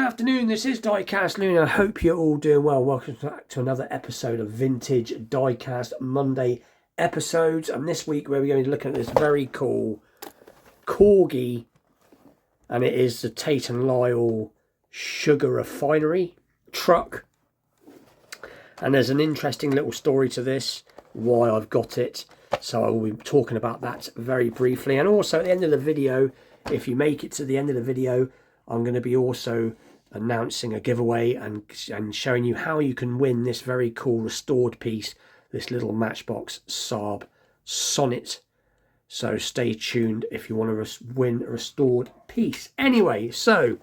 afternoon, this is Diecast Luna. I hope you're all doing well. Welcome back to another episode of Vintage Diecast Monday episodes. And this week we're going to be looking at this very cool corgi, and it is the Tate & Lyle sugar refinery truck. And there's an interesting little story to this, why I've got it. So I will be talking about that very briefly. And also at the end of the video, if you make it to the end of the video, I'm going to be also announcing a giveaway and showing you how you can win this very cool restored piece, this little Matchbox Saab Sonnet. So stay tuned if you want to win a restored piece. Anyway, so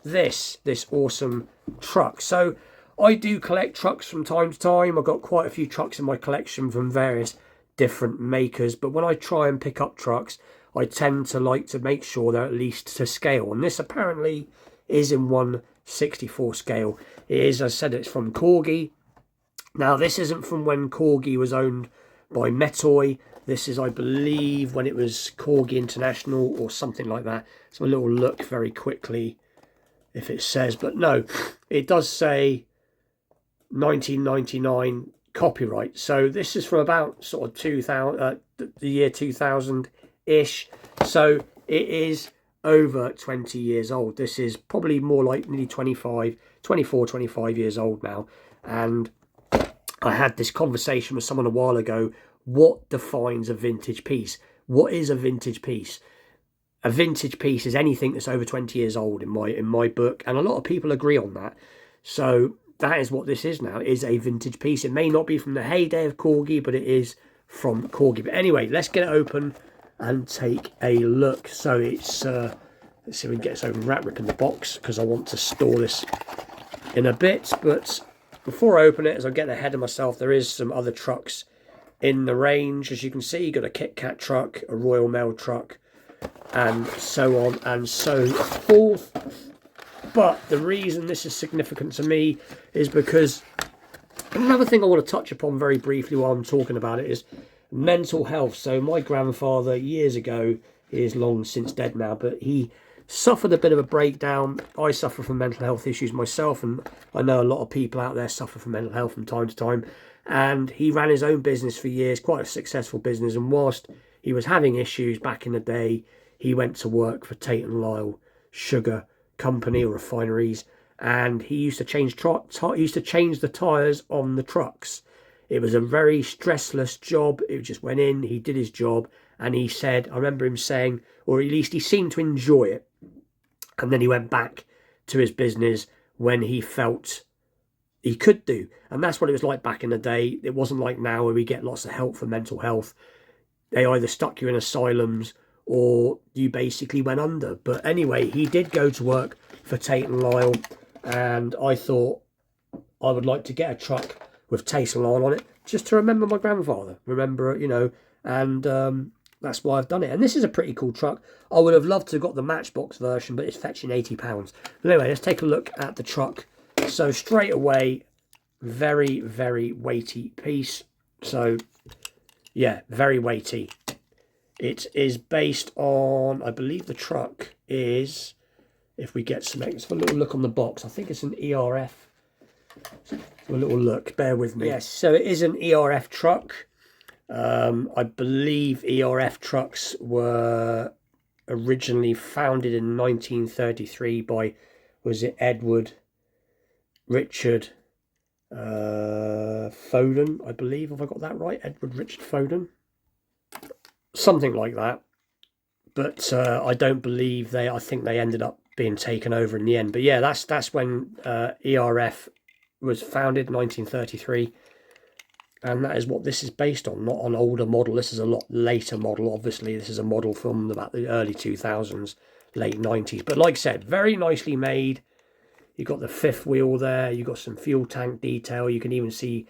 this awesome truck. So I do collect trucks from time to time. I've got quite a few trucks in my collection from various different makers, but when I try and pick up trucks, I tend to like to make sure they're at least to scale, and this apparently is in 1/64 scale. It is, as I said, it's from Corgi. Now this isn't from when Corgi was owned by Metoy. This is, I believe, when it was Corgi International or something like that. So a little look very quickly if it says, but no, it does say 1999 copyright. So this is from about sort of 2000, the year 2000-ish. So it is over 20 years old. This is probably more like nearly 24, 25 years old now. And I had this conversation with someone a while ago. What defines a vintage piece? What is a vintage piece? A vintage piece is anything that's over 20 years old in my book, and a lot of people agree on that. So that is what this is now, is a vintage piece. It may not be from the heyday of Corgi, but it is from Corgi. But anyway, let's get it open and take a look. So it's, let's see if we can get this open without ripping the box, because I want to store this in a bit. But before I open it, as I get ahead of myself, there is some other trucks in the range. As you can see, you've got a Kit Kat truck, a Royal Mail truck, and so on and so forth. But the reason this is significant to me is because another thing I want to touch upon very briefly while I'm talking about it is mental health. So my grandfather, years ago, he is long since dead now, but he suffered a bit of a breakdown. I suffer from mental health issues myself, and I know a lot of people out there suffer from mental health from time to time. And he ran his own business for years, quite a successful business, and whilst he was having issues back in the day, he went to work for Tate & Lyle Sugar Company or refineries, and he used to change the tires on the trucks. It was a very stressless job. It just went in, he did his job, and he said, I remember him saying, or at least he seemed to enjoy it, and then he went back to his business when he felt he could do. And that's what it was like back in the day. It wasn't like now where we get lots of help for mental health. They either stuck you in asylums or you basically went under. But anyway, he did go to work for Tate & Lyle, and I thought I would like to get a truck with Tate & Lyle on it, just to remember my grandfather, and that's why I've done it. And this is a pretty cool truck. I would have loved to have got the Matchbox version, but it's fetching £80. But anyway, let's take a look at the truck. So straight away, very, very weighty piece. So yeah, very weighty. It is based on, I believe the truck is, if we get some, let's have a little look on the box. I think it's an ERF. A little look, bear with me. Yes, so it is an ERF truck. I believe ERF trucks were originally founded in 1933 by, was it Edward Richard Foden, I believe, have I got that right? Edward Richard Foden, something like that. But I don't believe I think they ended up being taken over in the end. But yeah, that's when ERF was founded, 1933, and that is what this is based on. Not an older model. This is a lot later model. Obviously, this is a model from about the early 2000s, late 90s. But like I said, very nicely made. You've got the fifth wheel there. You've got some fuel tank detail. You can even see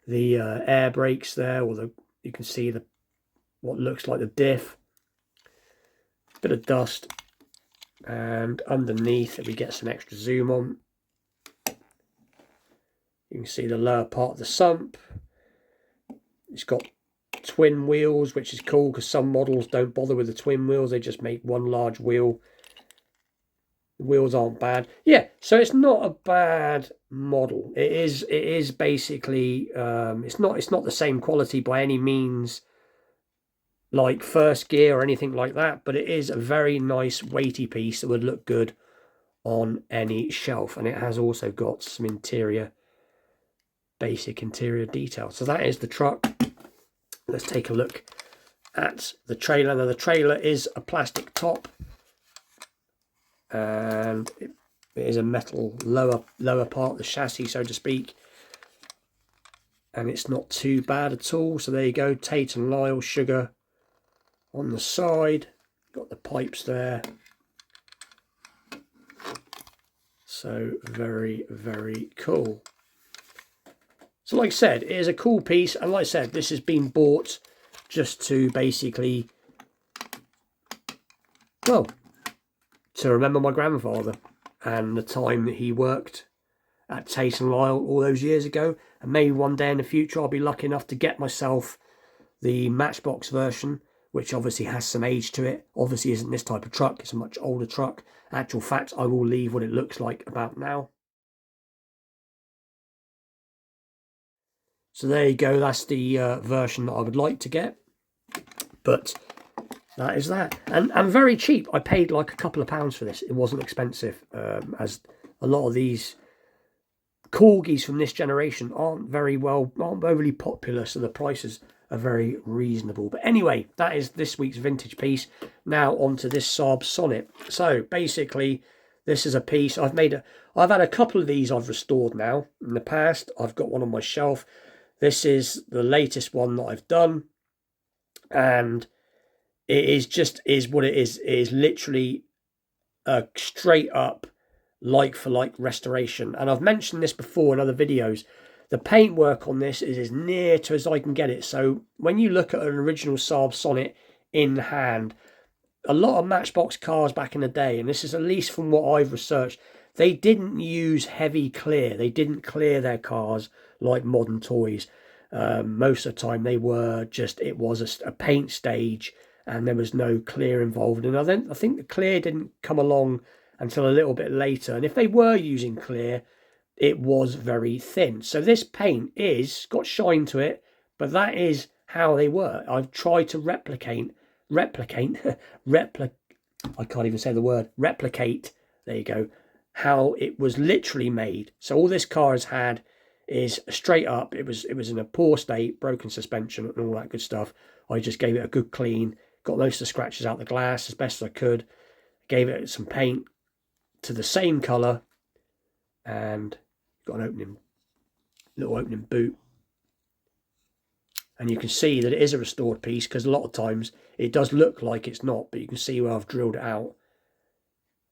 the air brakes there, or you can see what looks like the diff. Bit of dust, and underneath, if we get some extra zoom on, you can see the lower part of the sump. It's got twin wheels, which is cool because some models don't bother with the twin wheels. They just make one large wheel. The wheels aren't bad. Yeah, so it's not a bad model. It is basically it's not the same quality by any means like First Gear or anything like that, but it is a very nice weighty piece that would look good on any shelf, and it has also got some basic interior detail. So that is the truck. Let's take a look at the trailer. Now the trailer is a plastic top, and it is a metal lower part of the chassis, so to speak, and it's not too bad at all. So there you go, Tate and Lyle sugar on the side, got the pipes there. So very, very cool. So like I said, it is a cool piece, and like I said, this has been bought just to basically, well, to remember my grandfather and the time that he worked at Tate and Lyle all those years ago. And maybe one day in the future I'll be lucky enough to get myself the Matchbox version, which obviously has some age to it. Obviously isn't this type of truck, it's a much older truck. Actual fact, I will leave what it looks like about now. So there you go, that's the version that I would like to get. But that is that. And very cheap. I paid like a couple of pounds for this. It wasn't expensive, as a lot of these corgis from this generation aren't overly popular, so the prices are very reasonable. But anyway, that is this week's vintage piece. Now onto this Saab Sonnet. So basically, this is a piece I've had a couple of these I've restored now in the past. I've got one on my shelf. This is the latest one that I've done, and it is what it is. It is literally a straight up like for like restoration, and I've mentioned this before in other videos. The paintwork on this is as near to as I can get it. So when you look at an original Saab Sonnet in hand, a lot of Matchbox cars back in the day, and this is at least from what I've researched, they didn't use heavy clear. They didn't clear their cars like modern toys. Most of the time they were just, it was a paint stage and there was no clear involved. And I think the clear didn't come along until a little bit later. And if they were using clear, it was very thin. So this paint got shine to it, but that is how they were. I've tried to replicate, I can't even say the word, replicate, there you go, how it was literally made. So all this car has had is straight up, it was in a poor state, broken suspension and all that good stuff. I just gave it a good clean, got most of the scratches out the glass as best as I could, gave it some paint to the same colour, and got an little opening boot. And you can see that it is a restored piece, because a lot of times it does look like it's not, but you can see where I've drilled it out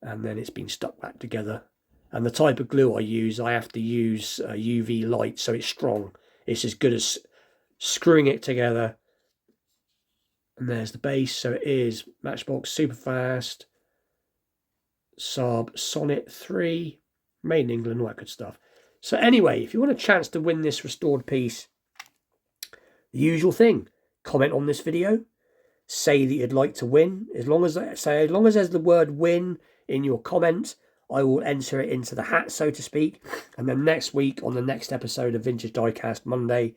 and then it's been stuck back together. And the type of glue I have to use UV light, so it's strong. It's as good as screwing it together. And there's the base. So it is Matchbox Superfast Saab Sonnet 3, made in England, all that good stuff. So anyway, if you want a chance to win this restored piece, the usual thing, comment on this video, say that you'd like to win. As long as there's the word win in your comment, I will enter it into the hat, so to speak. And then next week, on the next episode of Vintage Diecast Monday,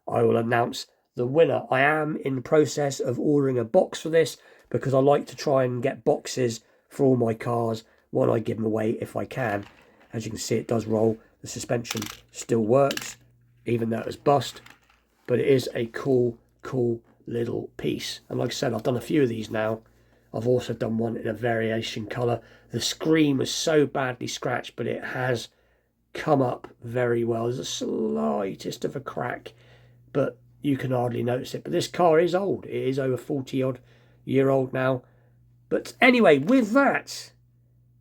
I will announce the winner. I am in the process of ordering a box for this, because I like to try and get boxes for all my cars when I give them away if I can. As you can see, it does roll. The suspension still works, even though it was bust. But it is a cool little piece. And like I said, I've done a few of these now. I've also done one in a variation colour. The screen was so badly scratched, but it has come up very well. There's the slightest of a crack, but you can hardly notice it. But this car is old. It is over 40-odd-year-old now. But anyway, with that,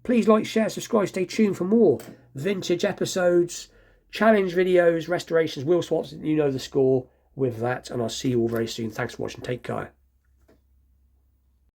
please like, share, subscribe, stay tuned for more vintage episodes, challenge videos, restorations, wheel swaps. You know the score with that. And I'll see you all very soon. Thanks for watching. Take care.